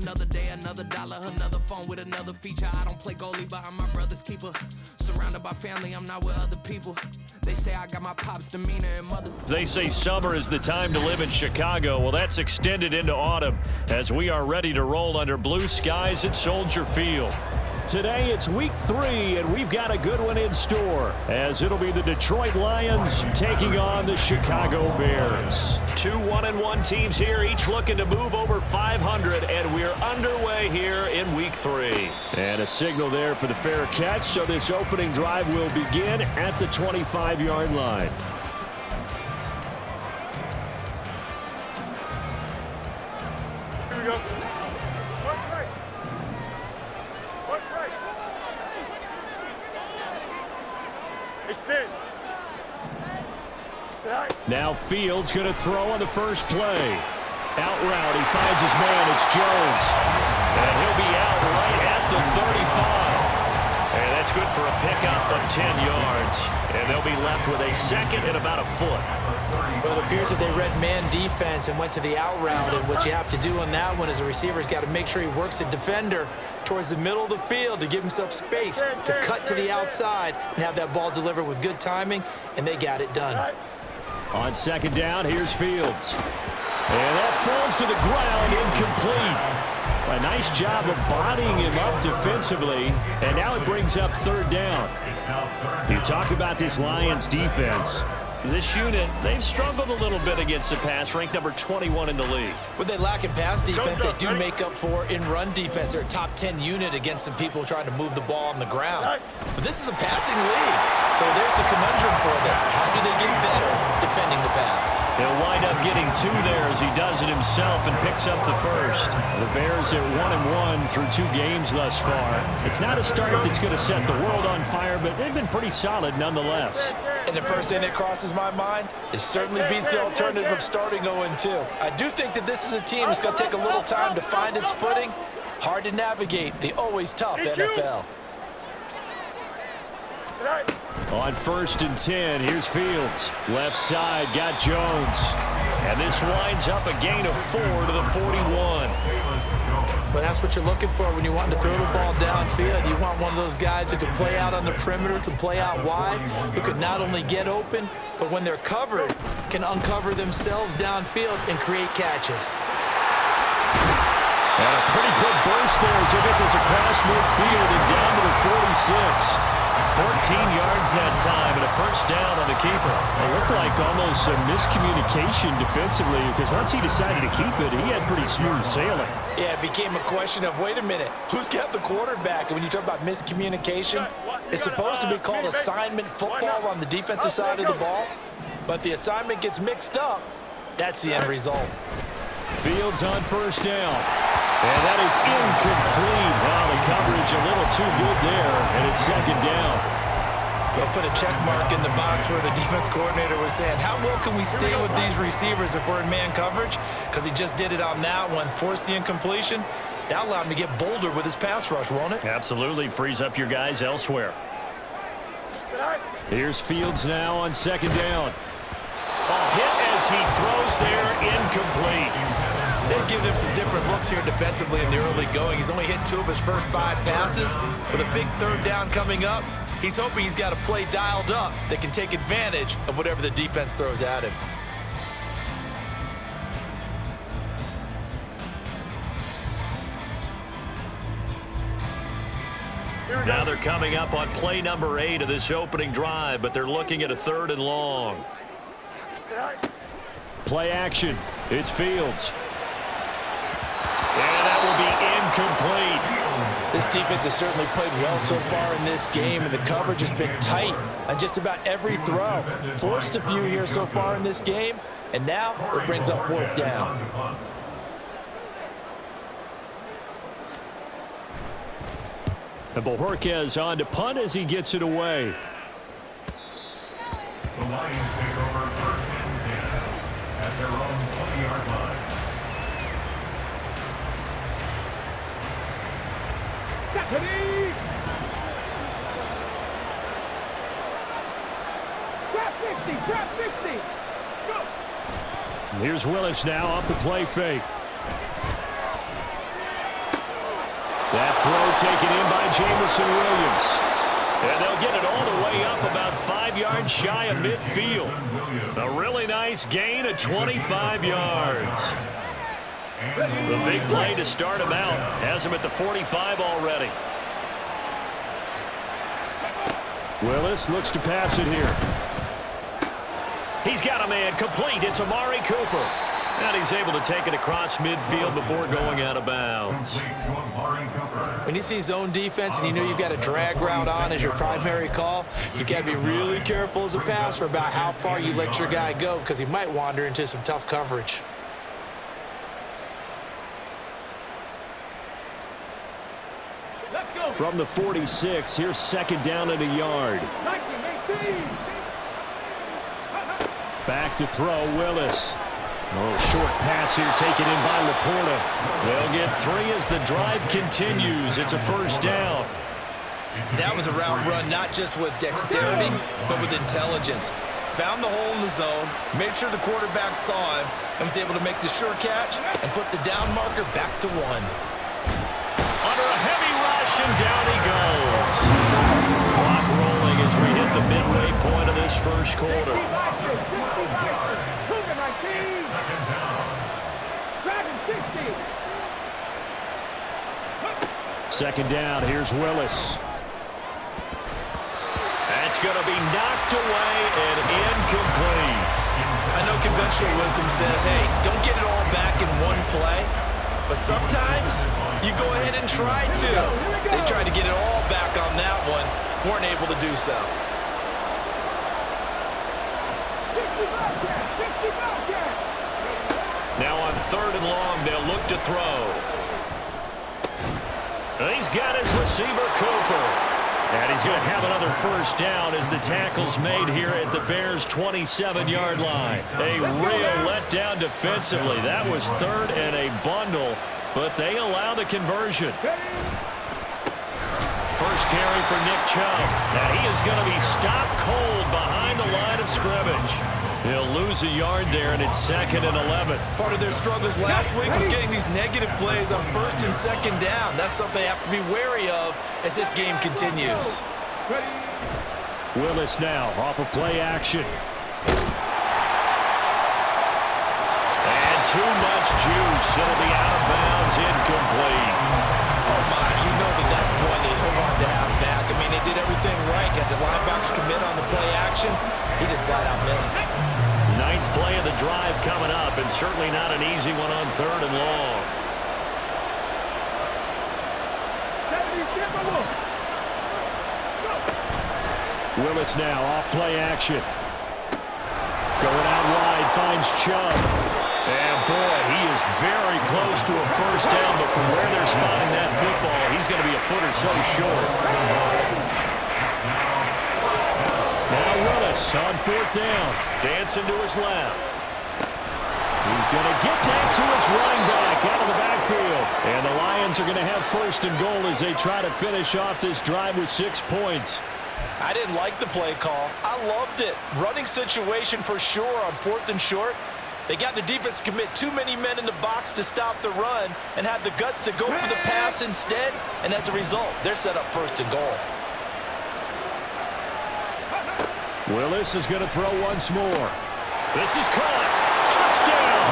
another day, another dollar, another phone with another feature. I don't play goalie, but I'm my brother's keeper. Surrounded by family, I'm not with other people. They say I got my pop's demeanor and mother's. They say summer is the time to live in Chicago. Well, that's extended into autumn as we are ready to roll under blue skies at Soldier Field. Today it's week 3, and we've got a good one in store, as it'll be the Detroit Lions taking on the Chicago Bears. 2 1-1 teams here, each looking to move over 500, and we're underway here in week 3. And a signal there for the fair catch, so this opening drive will begin at the 25-yard line. Here we go. Now Fields going to throw on the first play. Out route, he finds his man, it's Jones. And he'll be out right at the 35. And that's good for a pickup of 10 yards. And they'll be left with a second and about a foot. Well, it appears that they read man defense and went to the out route. And what you have to do on that one is the receiver's got to make sure he works the defender towards the middle of the field to give himself space to cut to the outside and have that ball delivered with good timing, and they got it done. On second down, here's Fields. And that falls to the ground, incomplete. A nice job of bodying him up defensively, and now it brings up third down. You talk about this Lions defense. This unit, they've struggled a little bit against the pass, ranked number 21 in the league. What they lack in pass defense, they do make up for in run defense. They're a top 10 unit against some people trying to move the ball on the ground. But this is a passing league, so there's a conundrum for them. How do they get better defending the pass? He'll wind up getting 2 there as he does it himself and picks up the first. The Bears are 1-1 through 2 games thus far. It's not a start that's going to set the world on fire, but they've been pretty solid nonetheless. And the first thing that crosses my mind, it certainly beats the alternative of starting 0-2. I do think that this is a team that's going to take a little time to find its footing. Hard to navigate the always tough NFL. On 1st and 10, here's Fields. Left side, got Jones. And this winds up a gain of 4 to the 41. But that's what you're looking for when you want to throw the ball downfield. You want one of those guys who can play out on the perimeter, can play out wide, who can not only get open, but when they're covered, can uncover themselves downfield and create catches. And a pretty quick burst there as they get this across midfield and down to the 46. 14 yards that time and a first down on the keeper. It looked like almost a miscommunication defensively because once he decided to keep it, he had pretty smooth sailing. Yeah, it became a question of, wait a minute, who's got the quarterback? And when you talk about miscommunication, it's supposed to be called assignment football on the defensive side of the ball. But the assignment gets mixed up. That's the end result. Fields on first down. And that is incomplete. Wow, the coverage a little too good there, and it's second down. They'll put a check mark in the box where the defense coordinator was saying, how well can we stay with these receivers if we're in man coverage? Because he just did it on that one, forced the incompletion. That allowed him to get bolder with his pass rush, won't it? Absolutely, frees up your guys elsewhere. Here's Fields now on second down. A hit as he throws there, incomplete. They've given him some different looks here defensively in the early going. He's only hit 2 of his first 5 passes. With a big third down coming up, he's hoping he's got a play dialed up that can take advantage of whatever the defense throws at him. Now they're coming up on play number 8 of this opening drive, but they're looking at a 3rd and long. Play action. It's Fields. And that will be incomplete. This defense has certainly played well so far in this game, and the coverage has been tight on just about every throw. Forced a few here so far in this game, and now it brings up 4th down. And Bojorquez on to punt as he gets it away. The Lions take over 1st and 10 at their own 20-yard line. Deputy! Trap 50! Trap 50! Let's go! Here's Willis now off the play fake. That throw taken in by Jamison Williams. And they'll get it all the way up about 5 yards shy of midfield. A really nice gain of 25 yards. The big play to start him out has him at the 45 already. Willis looks to pass it here. He's got a man complete. It's Amari Cooper. And he's able to take it across midfield before going out of bounds. When you see zone defense and you know you've got a drag route on as your primary call, you got to be really careful as a passer about how far you let your guy go because he might wander into some tough coverage. From the 46, here's second down and a yard. Back to throw, Willis. Oh, short pass here taken in by Laporta. They'll get 3 as the drive continues. It's a first down. That was a route run not just with dexterity, but with intelligence. Found the hole in the zone, made sure the quarterback saw him, and was able to make the sure catch and put the down marker back to 1. Under a heavy rush, and down he goes. Clock rolling as we hit the midway point of this first quarter. Second down, here's Willis. That's going to be knocked away and incomplete. I know conventional wisdom says, hey, don't get it all back in one play. But sometimes you go ahead and try to. They tried to get it all back on that one. Weren't able to do so. Now on 3rd and long, they'll look to throw. He's got his receiver, Cooper. And he's going to have another first down as the tackle's made here at the Bears' 27-yard line. A real letdown defensively. That was 3rd and a bundle, but they allow the conversion. First carry for Nick Chubb. And he is going to be stopped cold behind the line of scrimmage. He'll lose a yard there, and it's 2nd and 11. Part of their struggles last week was getting these negative plays on 1st and 2nd down. That's something they have to be wary of as this game continues. Willis now off of play action. And too much juice. It'll be out of bounds, incomplete. Oh, my, you know that's one they so wanted to have back. I mean, they did everything right. Got the linebackers commit on the play action. He just flat out missed. 9th play of the drive coming up, and certainly not an easy one on 3rd and long. Willis now off play action. Going out wide, finds Chubb. And boy, he is very close to a first down, but from where they're spotting that football, he's going to be a foot or so short. Now Willis on 4th down. Dancing to his left. He's going to get that to his running back out of the backfield. And the Lions are going to have 1st and goal as they try to finish off this drive with 6 points. I didn't like the play call. I loved it. Running situation for sure on 4th and short. They got the defense to commit too many men in the box to stop the run and had the guts to go for the pass instead. And as a result, they're set up 1st and goal. Willis is going to throw once more. This is caught. Touchdown!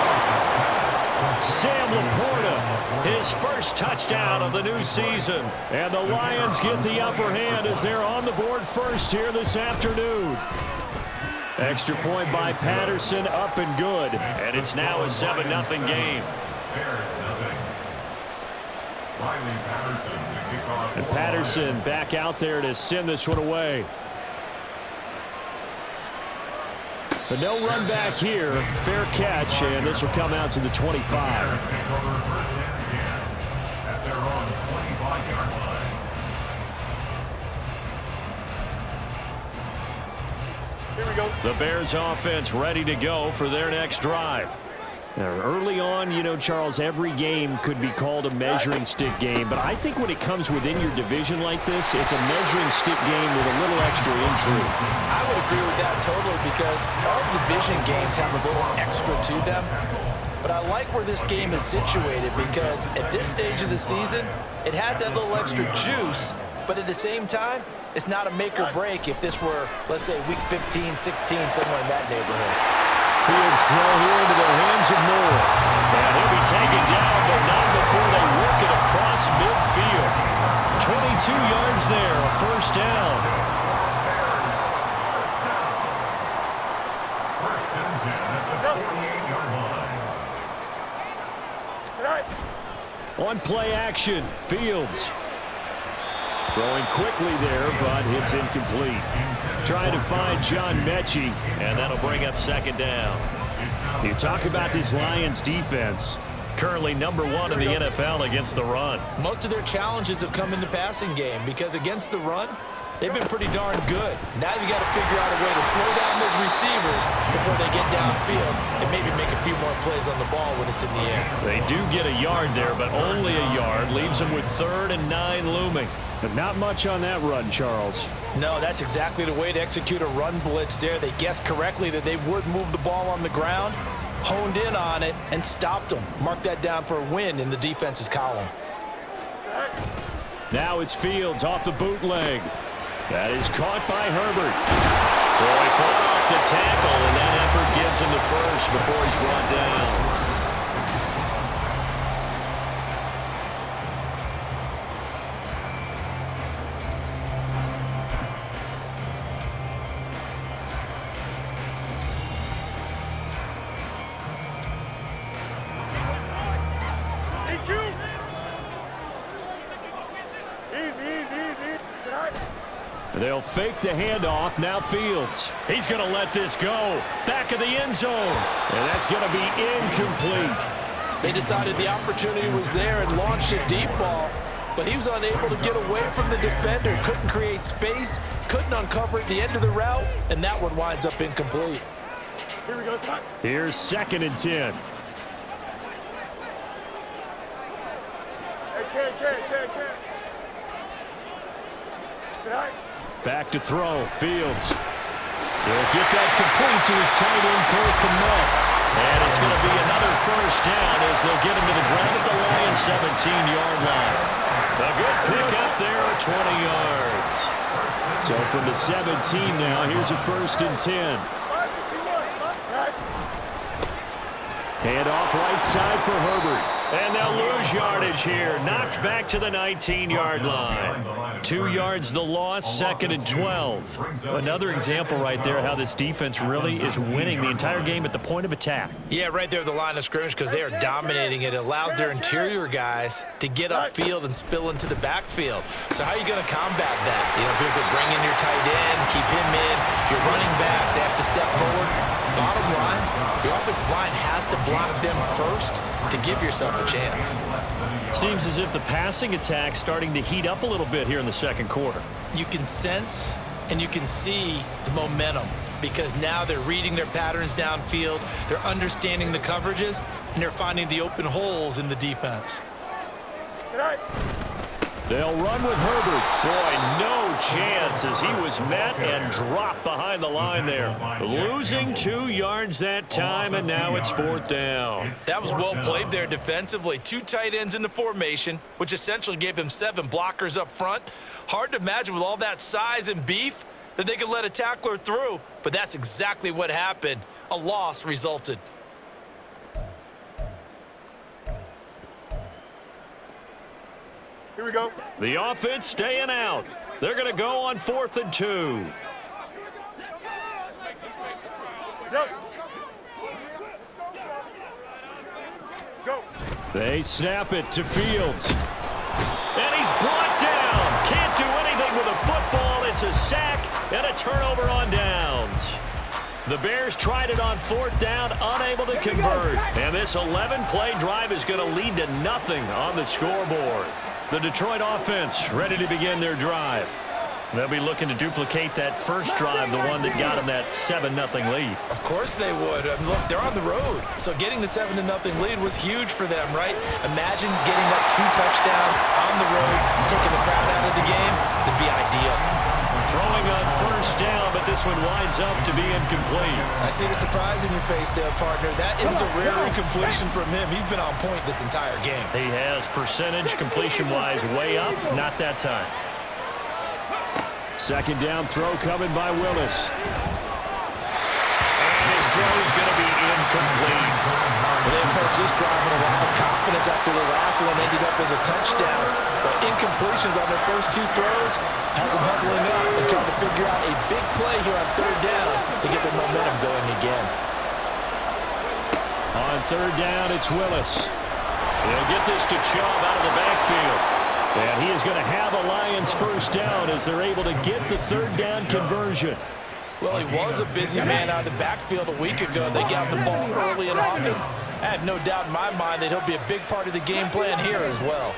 Sam Laporta, his first touchdown of the new season. And the Lions get the upper hand as they're on the board first here this afternoon. Extra point by Patterson, up and good. And it's now a 7-0 game. And Patterson back out there to send this one away. But no run back here. Fair catch, and this will come out to the 25. Here we go. The Bears offense ready to go for their next drive. Now, early on, you know, Charles, every game could be called a measuring stick game, but I think when it comes within your division like this, it's a measuring stick game with a little extra intrigue. I would agree with that totally because all division games have a little extra to them. but I like where this game is situated because at this stage of the season, it has that little extra juice, but at the same time, it's not a make or break if this were, let's say, week 15, 16, somewhere in that neighborhood. Fields throw here into the hands of Moore. And he'll be taken down, but not before they work it across midfield. 22 yards there, a first down. First and 10 at the 48-yard line. On play action, Fields. Throwing quickly there, but it's incomplete. Trying to find John Mechie, and that'll bring up second down. You talk about this Lions defense. Currently #1 in the NFL against the run. Most of their challenges have come in the passing game because against the run, they've been pretty darn good. Now you got to figure out a way to slow down those receivers before they get downfield and maybe make a few more plays on the ball when it's in the air. They do get a yard there, but only a yard. Leaves them with 3rd and 9 looming. But not much on that run, Charles. No, that's exactly the way to execute a run blitz there. They guessed correctly that they would move the ball on the ground, honed in on it, and stopped them. Mark that down for a win in the defense's column. Now it's Fields off the bootleg. That is caught by Herbert. Boy, far off the tackle, and that effort gives him the first before he's brought down. They'll fake the handoff. Now Fields. He's going to let this go. Back of the end zone. And that's going to be incomplete. They decided the opportunity was there and launched a deep ball, but he was unable to get away from the defender. Couldn't create space, couldn't uncover at the end of the route, and that one winds up incomplete. Here we go, Scott. Here's 2nd and 10. Back to throw. Fields. He'll get that complete to his tight end, Cole Kmet. And it's going to be another first down as they'll get him to the ground at the Lions' 17-yard line. A good pickup there at 20 yards. So from the 17 now, here's a 1st and 10. Hand off right side for Herbert. And they'll lose yardage here. Knocked back to the 19-yard line. 2 yards the loss, 2nd and 12. Another example right there how this defense really is winning the entire game at the point of attack. Yeah, right there at the line of scrimmage because they are dominating it. It allows their interior guys to get upfield and spill into the backfield. So how are you going to combat that? You know, because they bring in your tight end, keep him in. Your running backs, they have to step forward. Bottom line, your offensive line has to block them first to give yourself a chance. Seems as if the passing attack's starting to heat up a little bit here in the second quarter. You can sense and you can see the momentum because now they're reading their patterns downfield, they're understanding the coverages, and they're finding the open holes in the defense. They'll run with Herbert. Boy, no chance as he was met and dropped behind the line there. Losing 2 yards that time, and now it's 4th down. That was well played there defensively. 2 tight ends in the formation, which essentially gave them 7 blockers up front. Hard to imagine with all that size and beef that they could let a tackler through, but that's exactly what happened. A loss resulted. Here we go. The offense staying out. They're going to go on 4th and 2. Go. They snap it to Fields. And he's brought down. Can't do anything with a football. It's a sack and a turnover on downs. The Bears tried it on 4th down, unable to convert. And this 11-play drive is going to lead to nothing on the scoreboard. The Detroit offense ready to begin their drive. They'll be looking to duplicate that first drive, the one that got them that 7-0 lead. Of course they would. I mean, look, they're on the road. So getting the 7-0 lead was huge for them, right? Imagine getting up 2 touchdowns on the road, taking the crowd out of the game. It'd be ideal. Throwing on first down, but this one winds up to be incomplete. I see the surprise in your face there, partner. That is a rare incompletion from him. He's been on point this entire game. He has percentage completion-wise way up, not that time. Second down throw coming by Willis. And his throw is going to be incomplete. They approached this drive with a lot of confidence after the last one ended up as a touchdown. But incompletions on their first two throws has them huddling up and trying to figure out a big play here on third down to get the momentum going again. On third down, it's Willis. He'll get this to Chubb out of the backfield. And he is going to have a Lions first down as they're able to get the third down conversion. Well, he was a busy man out of the backfield a week ago. They got the ball early and often. I have no doubt in my mind that he'll be a big part of the game plan here as well.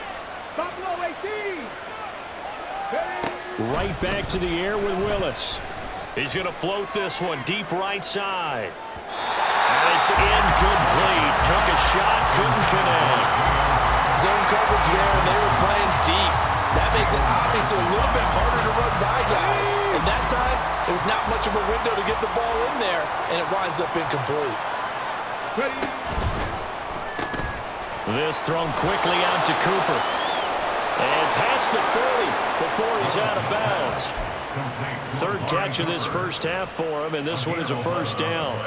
Right back to the air with Willis. He's going to float this one deep right side. And it's incomplete. Took a shot, couldn't connect. Zone coverage there, and they were playing deep. That makes it obviously a little bit harder to run by guys. And that time, it was not much of a window to get the ball in there, and it winds up incomplete. This thrown quickly out to Cooper. And past the 40 before he's out of bounds. Third catch of this first half for him, and this one is a first down.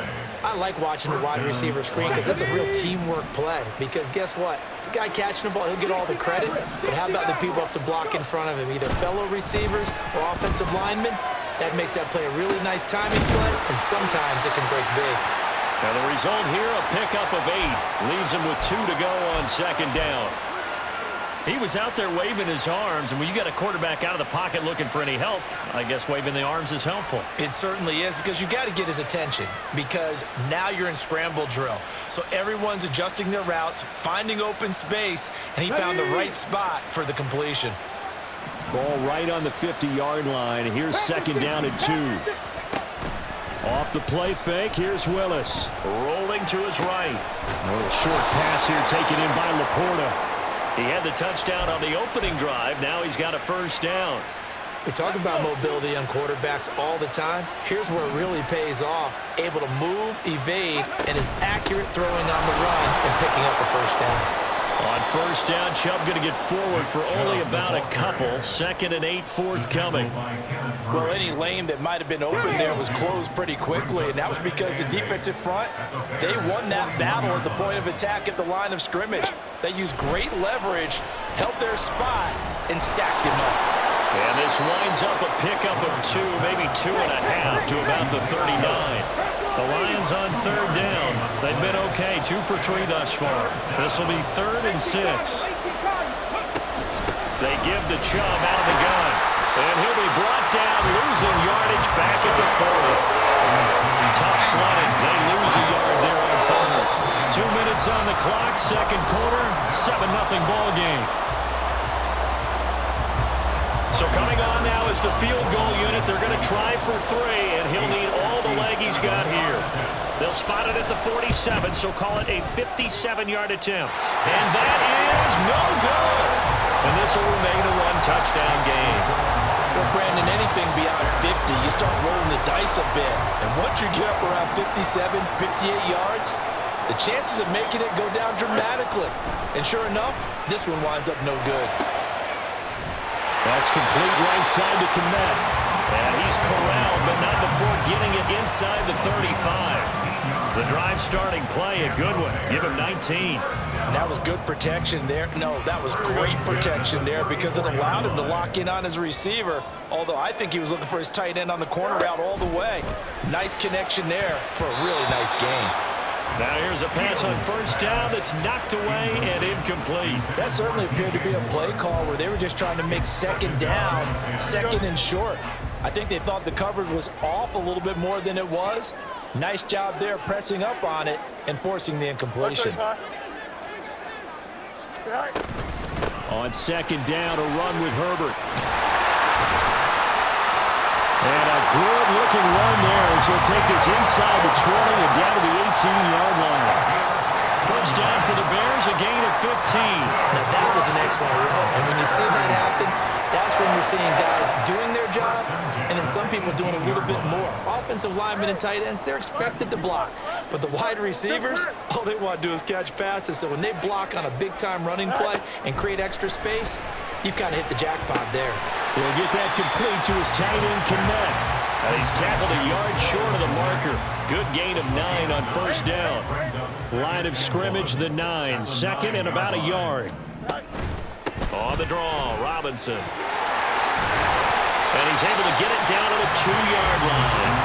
I like watching the wide receiver screen because it's a real teamwork play. Because guess what? The guy catching the ball, he'll get all the credit. But how about the people up to block in front of him, either fellow receivers or offensive linemen? That makes that play a really nice timing play, and sometimes it can break big. Now the result here, a pickup of 8. Leaves him with 2 to go on second down. He was out there waving his arms, and when you got a quarterback out of the pocket looking for any help, I guess waving the arms is helpful. It certainly is, because you got to get his attention, because now you're in scramble drill. So everyone's adjusting their routes, finding open space, and he found the right spot for the completion. Ball right on the 50-yard line. Here's second down and 2. Off the play fake, here's Willis. Rolling to his right. A little short pass here taken in by Laporta. He had the touchdown on the opening drive. Now he's got a first down. We talk about mobility on quarterbacks all the time. Here's where it really pays off. Able to move, evade, and is accurate throwing on the run and picking up a first down. On first down, Chubb going to get forward for only about a couple. Second and 8 forthcoming. Well, any lane that might have been open there was closed pretty quickly, and that was because the defensive front, they won that battle at the point of attack at the line of scrimmage. They used great leverage, held their spot, and stacked him up. And this winds up a pickup of 2, maybe 2.5 to about the 39. The Lions on third down. They've been okay, 2 for 3 thus far. This will be 3rd and 6. They give the Chubb out of the gun. And he'll be brought down, losing yardage back at the 40. Tough sledding. They lose a yard there on 3rd. 2 minutes on the clock, second quarter, 7-0 ball game. So coming on now is the field goal unit. They're going to try for 3, and he'll need all the leg he's got here. They'll spot it at the 47, so call it a 57-yard attempt. And that is no good. And this will remain a 1-touchdown game. Well, Brandon, anything beyond 50, you start rolling the dice a bit. And once you get up around 57, 58 yards, the chances of making it go down dramatically. And sure enough, this one winds up no good. That's complete right side to Kmet. And he's corralled, but not before getting it inside the 35. The drive starting play, a good one. Give him 19. That was good protection there. No, that was great protection there because it allowed him to lock in on his receiver, although I think he was looking for his tight end on the corner route all the way. Nice connection there for a really nice game. Now here's a pass on first down that's knocked away and incomplete. That certainly appeared to be a play call where they were just trying to make second down, second and short. I think they thought the coverage was off a little bit more than it was. Nice job there pressing up on it and forcing the incompletion. On second down, a run with Herbert. And a good-looking run there as he'll take this inside the 20 and down to the 18-yard line. First down for the Bears, a gain of 15. Now, that was an excellent run. And when you see that happen, that's when you're seeing guys doing their job and then some people doing a little bit more. Offensive linemen and tight ends, they're expected to block. But the wide receivers, all they want to do is catch passes. So when they block on a big-time running play and create extra space, you've kind of hit the jackpot there. He'll get that complete to his tight end, Connect. And he's tackled a yard short of the marker. Good gain of 9 on first down. Line of scrimmage, the 9. Second and about a yard. On the draw, Robinson. And he's able to get it down to the 2-yard line.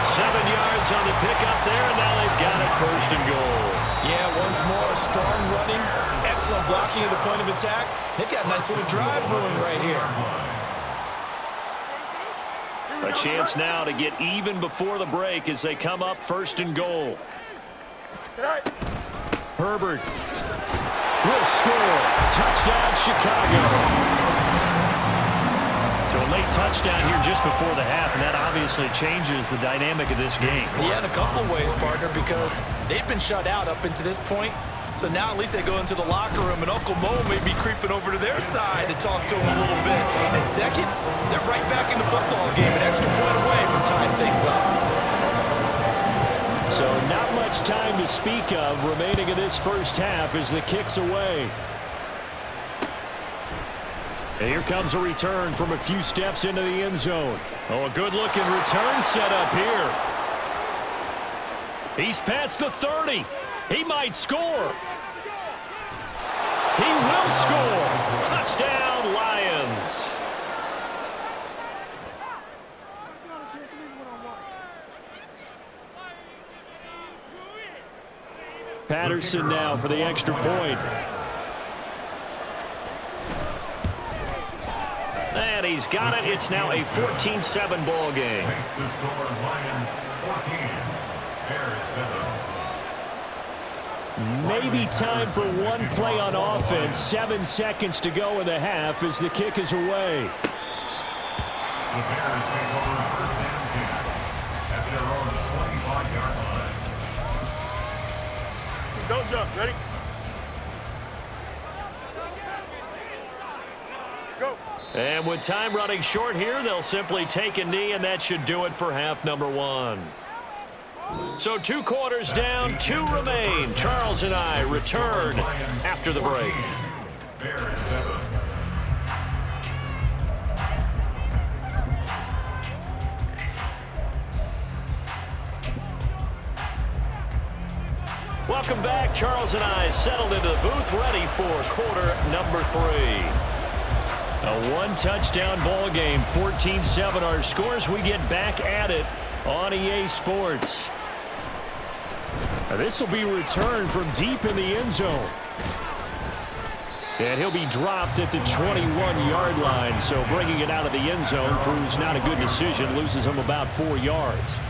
7 yards on the pickup there, and now they've got it first and goal. Yeah, once more, strong running, excellent blocking at the point of attack. They've got a nice little drive brewing right here. A chance now to get even before the break as they come up first and goal. Herbert will score. Touchdown, Chicago. So a late touchdown here just before the half, and that obviously changes the dynamic of this game. Yeah, in a couple of ways, partner, because they've been shut out up until this point. So now at least they go into the locker room, and Uncle Mo may be creeping over to their side to talk to him a little bit. And second, they're right back in the football game, an extra point away from tying things up. So not much time to speak of remaining in this first half as the kick's away. And here comes a return from a few steps into the end zone. Oh, a good-looking return set up here. He's past the 30. He might score. He will score. Touchdown, Lions. Patterson now for the extra point. And he's got it. It's now a 14-7 ball game. Makes the score Lions 14, Bears 7. Maybe time for one play on offense. 7 seconds to go in the half as the kick is away. The Bears take over first and 10 at their own 25-yard line. Don't jump. Ready? Go. And with time running short here, they'll simply take a knee, and that should do it for half number 1. So 2 quarters down, 2 remain. Charles and I return after the break. Bears 7. Welcome back. Charles and I settled into the booth, ready for quarter number 3. A 1-touchdown ball game, 14-7 our scores. We get back at it on EA Sports. Now this will be returned from deep in the end zone. And he'll be dropped at the 21-yard line. So bringing it out of the end zone proves not a good decision. Loses him about 4 yards.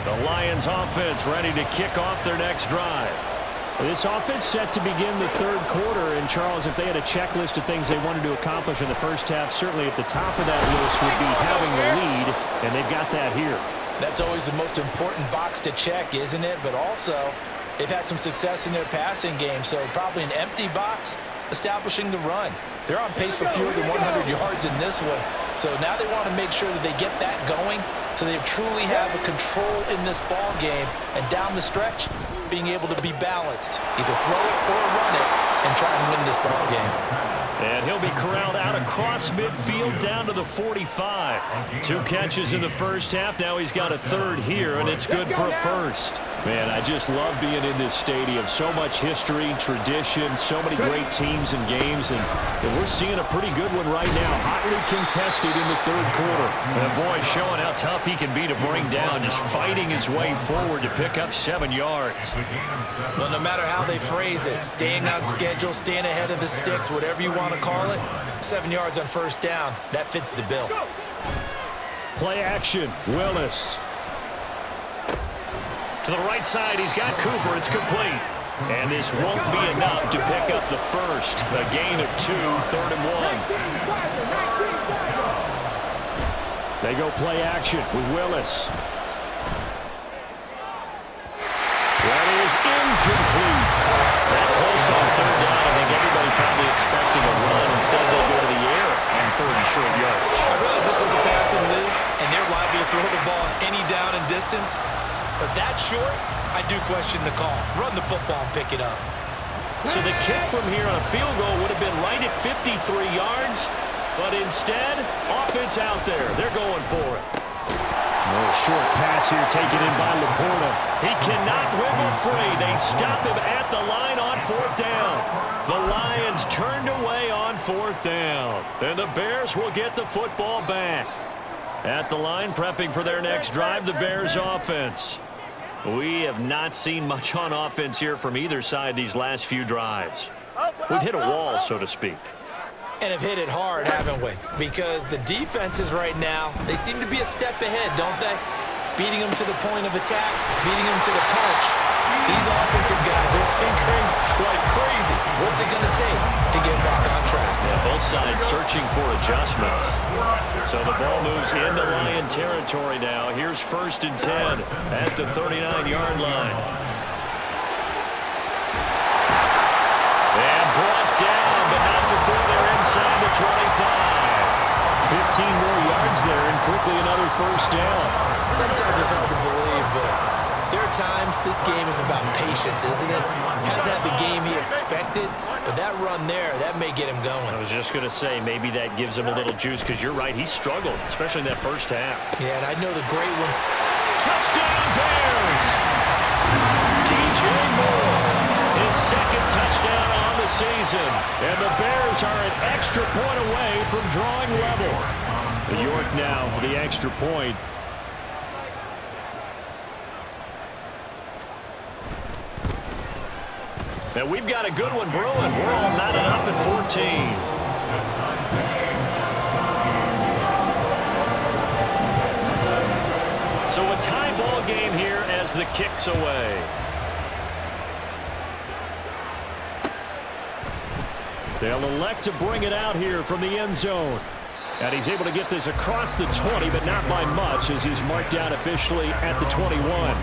The Lions offense ready to kick off their next drive. This offense set to begin the third quarter. And, Charles, if they had a checklist of things they wanted to accomplish in the first half, certainly at the top of that list would be having the lead, and they've got that here. That's always the most important box to check, isn't it? But also, they've had some success in their passing game, so probably an empty box establishing the run. They're on pace for fewer than 100 yards in this one. So now they want to make sure that they get that going so they truly have a control in this ball game, and down the stretch, being able to be balanced. Either throw it or run it and try and win this ball game. And he'll be corralled out across midfield down to the 45. 2 catches in the first half. Now he's got a third here, and it's good for a first. Man, I just love being in this stadium. So much history, tradition, so many great teams and games, and we're seeing a pretty good one right now. Hotly contested in the third quarter. And boy, showing how tough he can be to bring down, just fighting his way forward to pick up 7 yards. Well, no matter how they phrase it, staying on schedule, staying ahead of the sticks, whatever you want to call it, 7 yards on first down, that fits the bill. Play action, Willis. To the right side, he's got Cooper. It's complete. And this won't be enough to pick up the first. A gain of 2, 3rd and 1. They go play action with Willis. do question the call. Run the football and pick it up. So the kick from here on a field goal would have been right at 53 yards, but instead, offense out there. They're going for it. Oh, short pass here taken in by Laporta. He cannot wiggle free. They stop him at the line on 4th down. The Lions turned away on 4th down, and the Bears will get the football back. At the line, prepping for their next drive, the Bears offense. We have not seen much on offense here from either side these last few drives. We've hit a wall, so to speak. And have hit it hard, haven't we? Because the defenses right now, they seem to be a step ahead, don't they? Beating them to the point of attack, beating them to the punch. These offensive guys are tinkering like crazy. What's it going to take to get back on track? Yeah, both sides searching for adjustments. So the ball moves into Lion territory now. Here's 1st and 10 at the 39-yard line. And brought down, but not before they're inside the 25. 15 more yards there, and quickly another 1st down. Sometimes it's hard to believe, but there are times this game is about patience, isn't it? Hasn't had the game he expected, but that run there, that may get him going. I was just going to say, maybe that gives him a little juice, because you're right, he struggled, especially in that 1st half. Yeah, and I know the great ones. Touchdown, Bears! DJ Moore, his 2nd touchdown on the season. And the Bears are an extra point away from drawing level. York now for the extra point. And we've got a good one brewing. We're all knotted up at 14. So a tie ball game here as the kick's away. They'll elect to bring it out here from the end zone. And he's able to get this across the 20, but not by much, as he's marked down officially at the 21.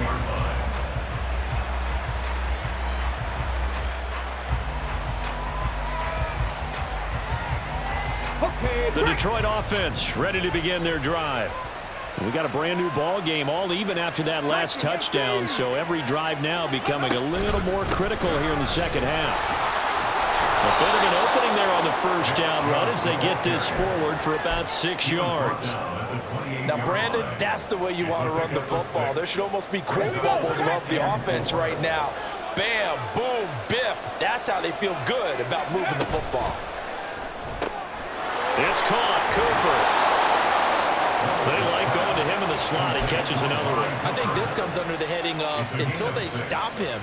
The Detroit offense ready to begin their drive. We got a brand new ball game, all even after that last touchdown, so every drive now becoming a little more critical here in the 2nd half. A bit of an opening there on the 1st down run as they get this forward for about 6 yards. Now, Brandon, that's the way you want to run the football. There should almost be quote bubbles above the offense right now. Bam, boom, biff. That's how they feel good about moving the football. It's caught. Cooper. They like going to him in the slot. He catches another one. I think this comes under the heading of until they stop him,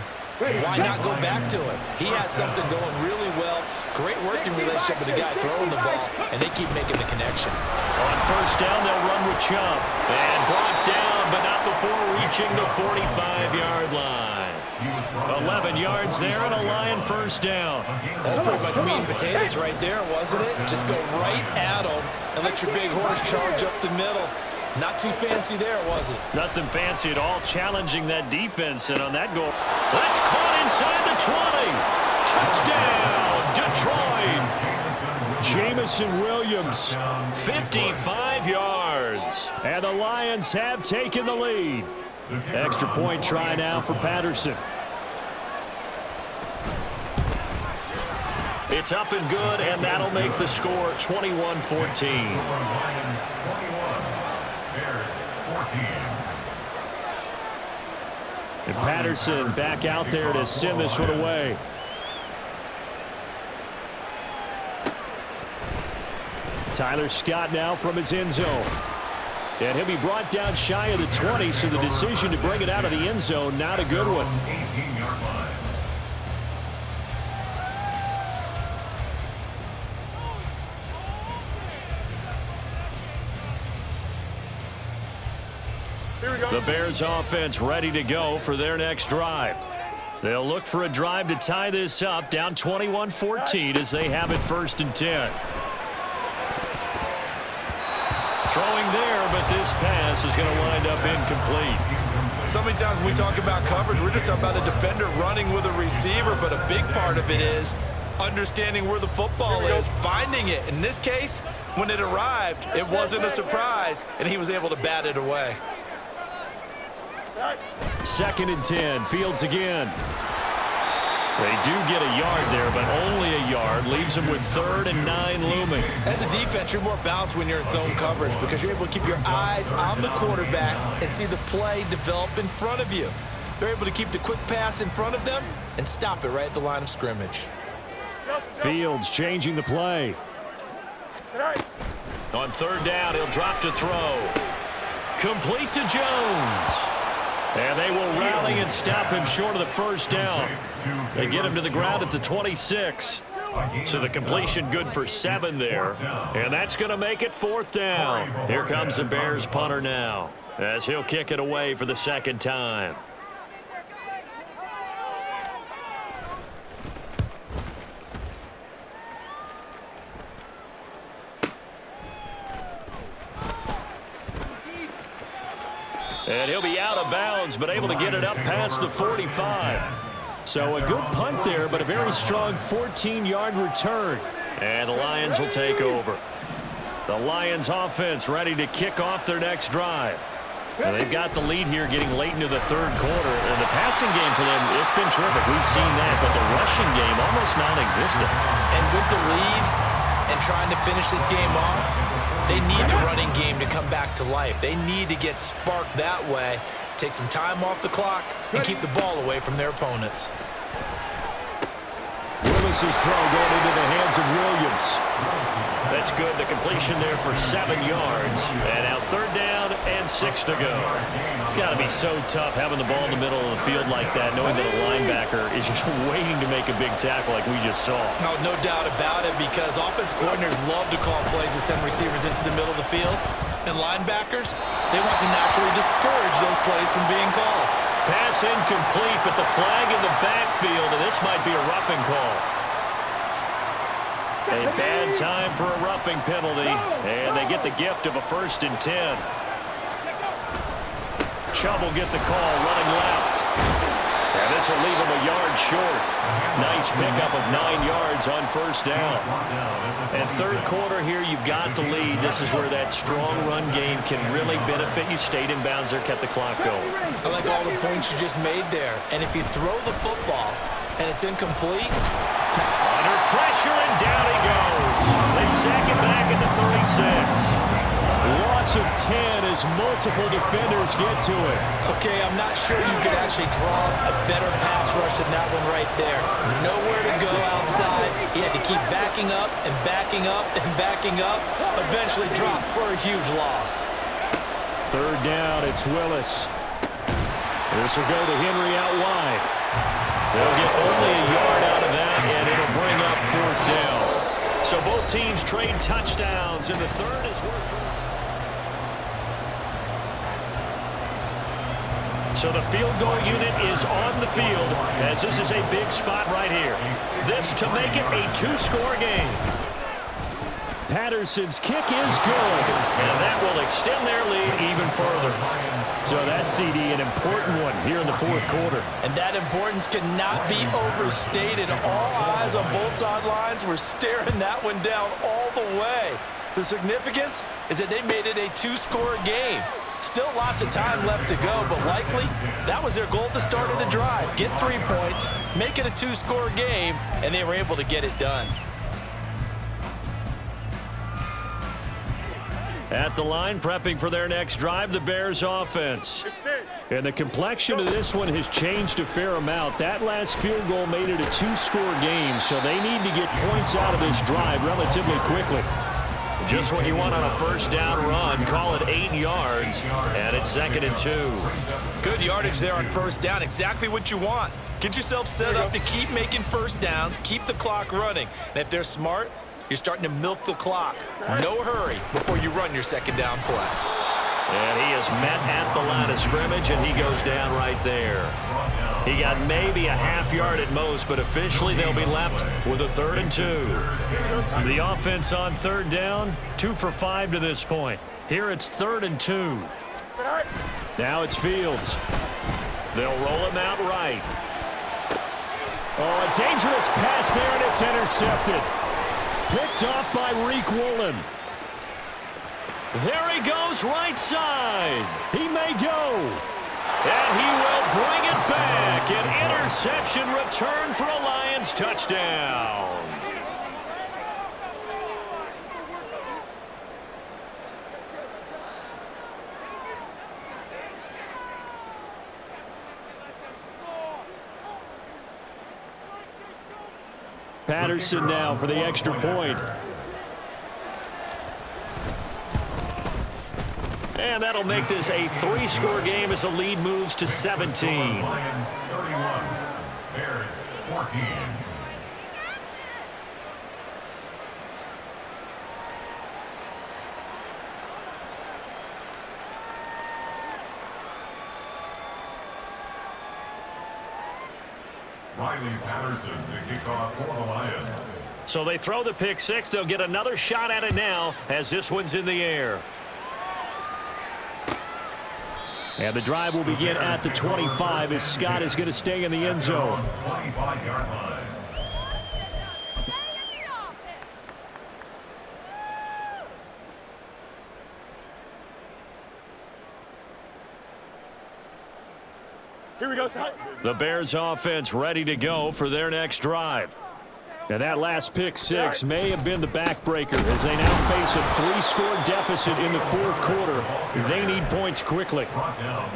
why not go back to it? He has something going really well. Great working relationship with the guy throwing the ball, and they keep making the connection. On 1st down, they'll run with Chubb. And brought down, but not before reaching the 45-yard line. 11 yards there and a Lion 1st down. That's pretty much meat and potatoes right there, wasn't it? Just go right at them and let your big horse charge up the middle. Not too fancy there, was it? Nothing fancy at all, challenging that defense, and on that goal, that's caught inside the 20. Touchdown, Detroit. Jamison Williams, 55 yards. And the Lions have taken the lead. Extra point try now for Patterson. It's up and good, and that'll make the score 21-14. And Patterson back out there to send this one away. Tyler Scott now from his end zone. And he'll be brought down shy of the 20, so the decision to bring it out of the end zone, not a good one. The Bears offense ready to go for their next drive. They'll look for a drive to tie this up, down 21-14 as they have it 1st and 10. Throwing there, but this pass is going to wind up incomplete. So many times when we talk about coverage, we're just talking about a defender running with a receiver, but a big part of it is understanding where the football is, finding it. In this case, when it arrived, it wasn't a surprise, and he was able to bat it away. 2nd and 10. Fields again. They do get a yard there, but only a yard. Leaves them with 3rd and 9 looming. As a defense, you're more balanced when you're in zone coverage because you're able to keep your eyes on the quarterback and see the play develop in front of you. They're able to keep the quick pass in front of them and stop it right at the line of scrimmage. Fields changing the play. On 3rd down, he'll drop to throw. Complete to Jones. And they will rally and stop him short of the 1st down. They get him to the ground at the 26. So the completion good for 7 there. And that's going to make it 4th down. Here comes the Bears punter now as he'll kick it away for the 2nd time. And he'll be out of bounds, but able to get it up past the 45. So a good punt there, but a very strong 14-yard return. And the Lions will take over. The Lions offense ready to kick off their next drive. And they've got the lead here getting late into the 3rd quarter. And the passing game for them, it's been terrific. We've seen that, but the rushing game almost non-existent. And with the lead and trying to finish this game off, they need the running game to come back to life. They need to get sparked that way, take some time off the clock, and keep the ball away from their opponents. Willis's throw going into the hands of Williams. That's good. The completion there for 7 yards. And now 3rd down and 6 to go. It's got to be so tough having the ball in the middle of the field like that, knowing that a linebacker is just waiting to make a big tackle like we just saw. Oh, no doubt about it, because offense coordinators love to call plays to send receivers into the middle of the field. And linebackers, they want to naturally discourage those plays from being called. Pass incomplete, but the flag in the backfield, and this might be a roughing call. A bad time for a roughing penalty, and they get the gift of a 1st and 10. Chubb will get the call, running left. And this will leave him a yard short. Nice pickup of 9 yards on 1st down. And 3rd quarter here, you've got the lead. This is where that strong run game can really benefit you. Stayed in bounds there, kept the clock going. I like all the points you just made there. And if you throw the football and it's incomplete, under pressure, and down he goes. They sack it back at the 36. Loss of 10 as multiple defenders get to it. Okay, I'm not sure you could actually draw a better pass rush than that one right there. Nowhere to go outside. He had to keep backing up and backing up and backing up. Eventually dropped for a huge loss. 3rd down, it's Willis. This will go to Henry out wide. They'll get only a yard out of that, and it'll bring up 4th down. So both teams trade touchdowns, and the 3rd is worth. So the field goal unit is on the field, as this is a big spot right here. This to make it a 2-score game. Patterson's kick is good, and that will extend their lead even further. So that's, CD, an important one here in the 4th quarter. And that importance cannot be overstated. All eyes on both sidelines were staring that one down all the way. The significance is that they made it a 2-score game. Still lots of time left to go, but likely that was their goal at the start of the drive. Get 3 points, make it a 2-score game, and they were able to get it done. At the line, prepping for their next drive, the Bears offense. And the complexion of this one has changed a fair amount. That last field goal made it a 2-score game, so they need to get points out of this drive relatively quickly. Just what you want on a 1st down run. Call it 8 yards, and it's 2nd and 2. Good yardage there on 1st down. Exactly what you want. Get yourself set up to keep making 1st downs, keep the clock running. And if they're smart, you're starting to milk the clock. No hurry before you run your 2nd down play. And he is met at the line of scrimmage, and he goes down right there. He got maybe a half yard at most, but officially they'll be left with a 3rd and 2. The offense on 3rd down, 2 for 5 to this point. Here it's 3rd and 2. Now it's Fields. They'll roll him out right. Oh, a dangerous pass there, and it's intercepted. Picked off by Reek Woolen. There he goes, right side. He may go. And he will bring it back. An interception return for a Lions touchdown. Patterson now for the extra point. And that'll make this a 3-score game as the lead moves to 17. Lions 31, Bears 14. Riley Patterson to kick off for the Lions. So they throw the pick six. They'll get another shot at it now as this one's in the air. And the drive will begin at the 25 as Scott is going to stay in the end zone. 25-yard line. Here we go, Scott. The Bears offense ready to go for their next drive. And that last pick six may have been the backbreaker as they now face a 3-score deficit in the fourth quarter. They need points quickly.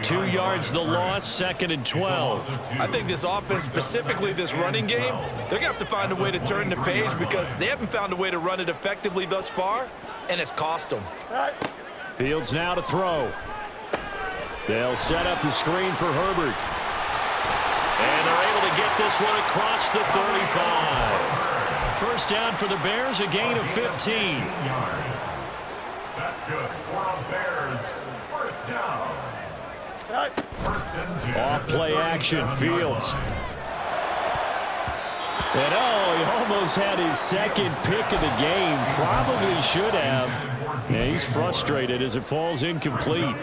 2 yards the loss, 2nd and 12. I think this offense, specifically this running game, they're going to have to find a way to turn the page because they haven't found a way to run it effectively thus far, and it's cost them. Fields now to throw. They'll set up the screen for Herbert. And they're able to get this one across the 35. First down for the Bears, a gain of 15. That's good for the Bears. First down. First and 10. Off play action, Fields. And he almost had his second pick of the game. Probably should have. Yeah, he's frustrated as it falls incomplete.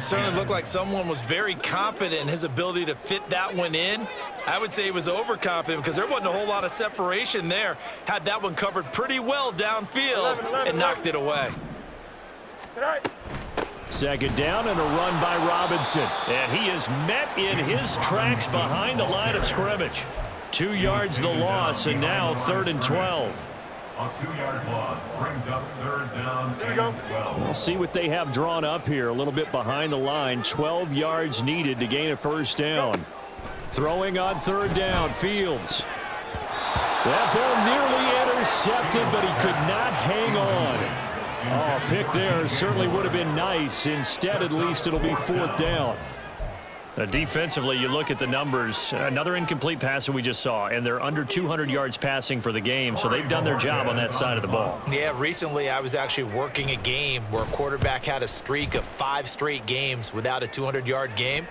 Certainly looked like someone was very confident in his ability to fit that one in. I would say he was overconfident because there wasn't a whole lot of separation there. Had that one covered pretty well downfield and knocked it away. Second down and a run by Robinson. And he is met in his tracks behind the line of scrimmage. 2 yards the loss, and now 3rd and 12. A 2-yard loss brings up 3rd down and 12. We'll see what they have drawn up here. A little bit behind the line. 12 yards needed to gain a first down. Throwing on 3rd down, Fields. That ball nearly intercepted, but he could not hang on. Pick there certainly would have been nice. Instead, at least it'll be 4th down. Defensively, you look at the numbers. Another incomplete pass that we just saw, and they're under 200 yards passing for the game, so they've done their job on that side of the ball. Yeah, recently I was actually working a game where a quarterback had a streak of 5 straight games without a 200-yard game,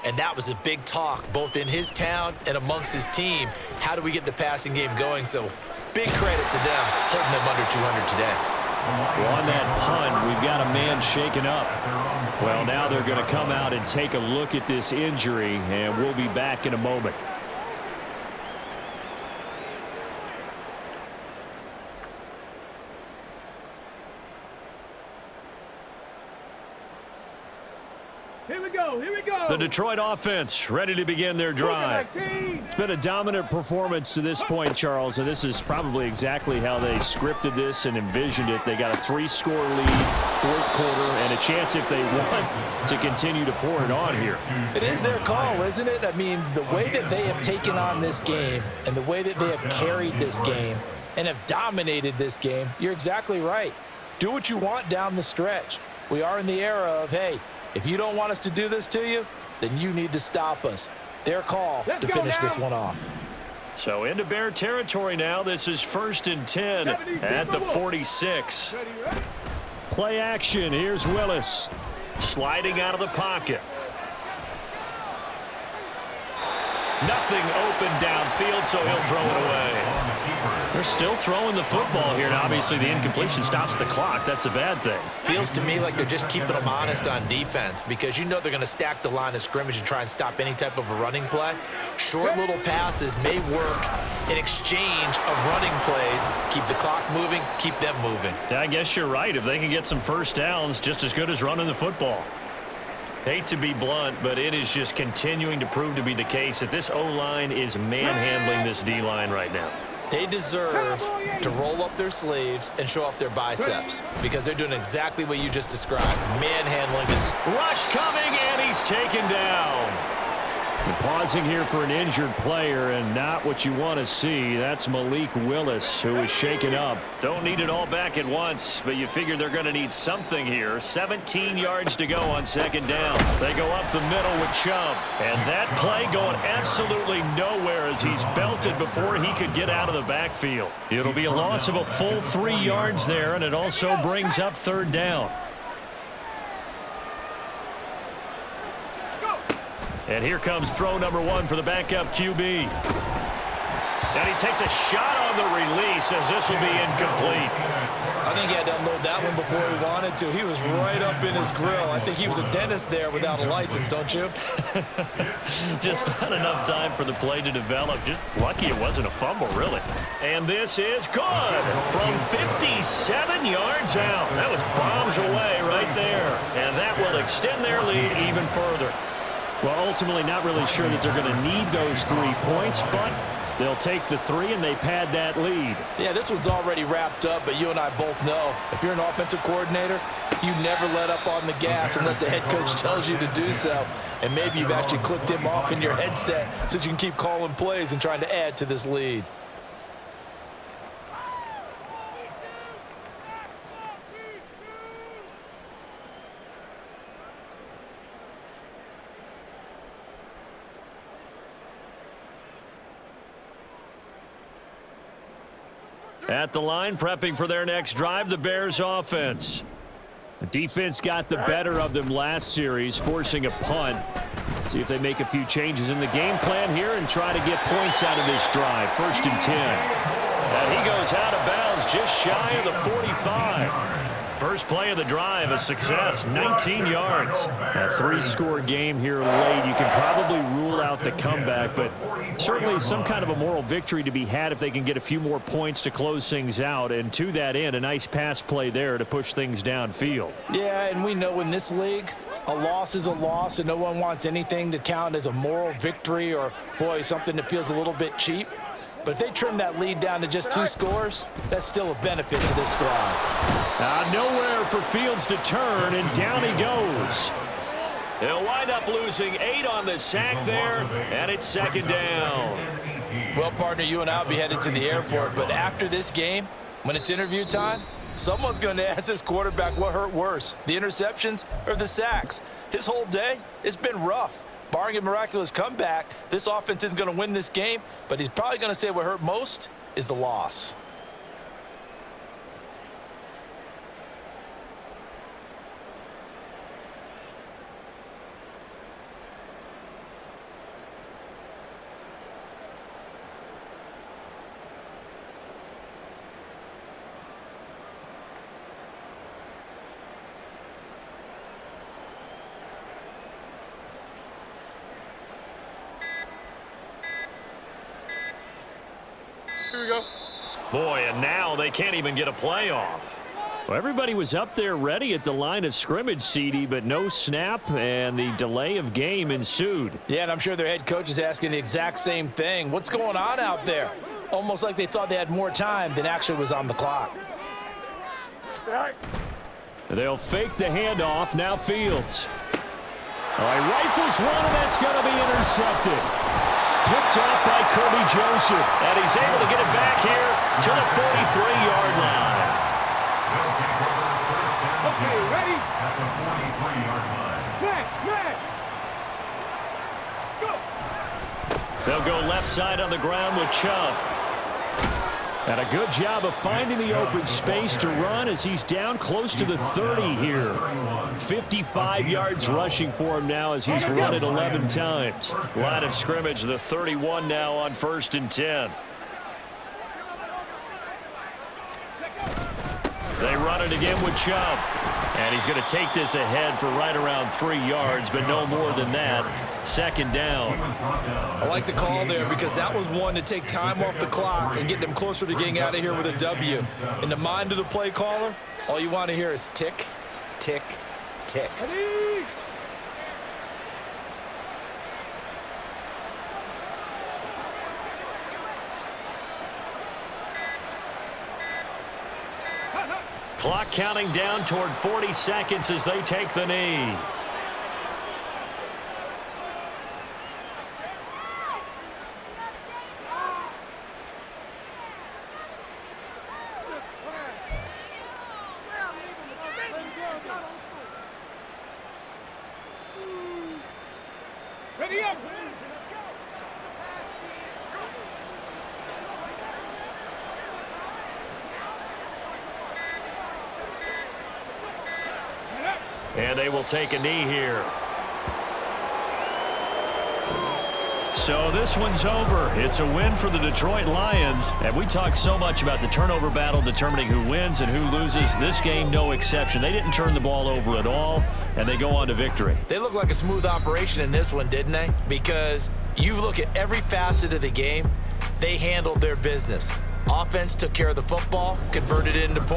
and that was a big talk both in his town and amongst his team. How do we get the passing game going? So big credit to them holding them under 200 today. Well, on that punt, we've got a man shaken up. Well, now they're going to come out and take a look at this injury, and we'll be back in a moment. Here we go. The Detroit offense ready to begin their drive. It's been a dominant performance to this point, Charles, and this is probably exactly how they scripted this and envisioned it. They got a 3-score lead, fourth quarter, and a chance if they want to continue to pour it on here. It is their call, isn't it? I mean, the way that they have taken on this game and the way that they have carried this game and have dominated this game, you're exactly right. Do what you want down the stretch. We are in the era of, hey, if you don't want us to do this to you, then you need to stop us. Their call to finish this one off. So into Bear territory now. This is 1st and 10 at the 46. Play action. Here's Willis. Sliding out of the pocket. Nothing open downfield, so he'll throw it away. They're still throwing the football here, and obviously the incompletion stops the clock. That's a bad thing. Feels to me like they're just keeping them honest on defense because you know they're going to stack the line of scrimmage and try and stop any type of a running play. Short little passes may work in exchange of running plays. Keep the clock moving, keep them moving. I guess you're right. If they can get some first downs, just as good as running the football. Hate to be blunt, but it is just continuing to prove to be the case that this O-line is manhandling this D-line right now. They deserve to roll up their sleeves and show up their biceps because they're doing exactly what you just described, manhandling it. Rush coming, and he's taken down. And pausing here for an injured player, and not what you want to see. That's Malik Willis, who is shaken up. Don't need it all back at once, but you figure they're going to need something here. 17 yards to go on second down. They go up the middle with Chubb. And that play going absolutely nowhere as he's belted before he could get out of the backfield. It'll be a loss of a full 3 yards there, and it also brings up third down. And here comes throw number 1 for the backup QB. And he takes a shot on the release as this will be incomplete. I think he had to unload that one before he wanted to. He was right up in his grill. I think he was a dentist there without a license, don't you? Just not enough time for the play to develop. Just lucky it wasn't a fumble, really. And this is good from 57 yards out. That was bombs away right there. And that will extend their lead even further. Well, ultimately not really sure that they're going to need those 3 points, but they'll take the 3 and they pad that lead. Yeah, this one's already wrapped up, but you and I both know if you're an offensive coordinator, you never let up on the gas unless the head coach tells you to do so. And maybe you've actually clicked him off in your headset so you can keep calling plays and trying to add to this lead. At the line, prepping for their next drive, the Bears offense. The defense got the better of them last series, forcing a punt. See if they make a few changes in the game plan here and try to get points out of this drive. 1st and 10. And he goes out of bounds just shy of the 45. First play of the drive, a success, 19 yards. A 3-score game here late. You can probably rule out the comeback, but certainly some kind of a moral victory to be had if they can get a few more points to close things out. And to that end, a nice pass play there to push things downfield. Yeah, and we know in this league, a loss is a loss, and no one wants anything to count as a moral victory or, boy, something that feels a little bit cheap. But if they trim that lead down to just 2 scores, that's still a benefit to this squad. Nowhere for Fields to turn, and down he goes. They'll wind up losing 8 on the sack there, and it's second down. Well, partner, you and I will be headed to the airport, but after this game, when it's interview time, someone's going to ask this quarterback what hurt worse, the interceptions or the sacks. His whole day, it's been rough. Barring a miraculous comeback, this offense isn't going to win this game, but he's probably going to say what hurt most is the loss. Here we go. Boy, and now they can't even get a playoff. Well, everybody was up there ready at the line of scrimmage, CD, but no snap, and the delay of game ensued. Yeah, and I'm sure their head coach is asking the exact same thing. What's going on out there? Almost like they thought they had more time than actually was on the clock. They'll fake the handoff. Now Fields. All right, rifles one, and that's going to be intercepted. Picked off by Kirby Joseph. And he's able to get it back here to the 43-yard line. Okay, ready? At the 43-yard line. Go. They'll go left side on the ground with Chubb. And a good job of finding the open space to run as he's down close to the 30 here. 55 yards rushing for him now as he's run it 11 times. Line of scrimmage, the 31 now on 1st and 10. They run it again with Chubb. And he's going to take this ahead for right around 3 yards, but no more than that. Second down. I like the call there because that was one to take time off the clock and get them closer to getting out of here with a W. In the mind of the play caller, all you want to hear is tick, tick, tick. Clock counting down toward 40 seconds as they take the knee. Ready up. And they will take a knee here. So this one's over. It's a win for the Detroit Lions. And we talked so much about the turnover battle determining who wins and who loses. This game, no exception. They didn't turn the ball over at all, and they go on to victory. They look like a smooth operation in this one, didn't they? Because you look at every facet of the game, they handled their business. Offense took care of the football, converted it into points.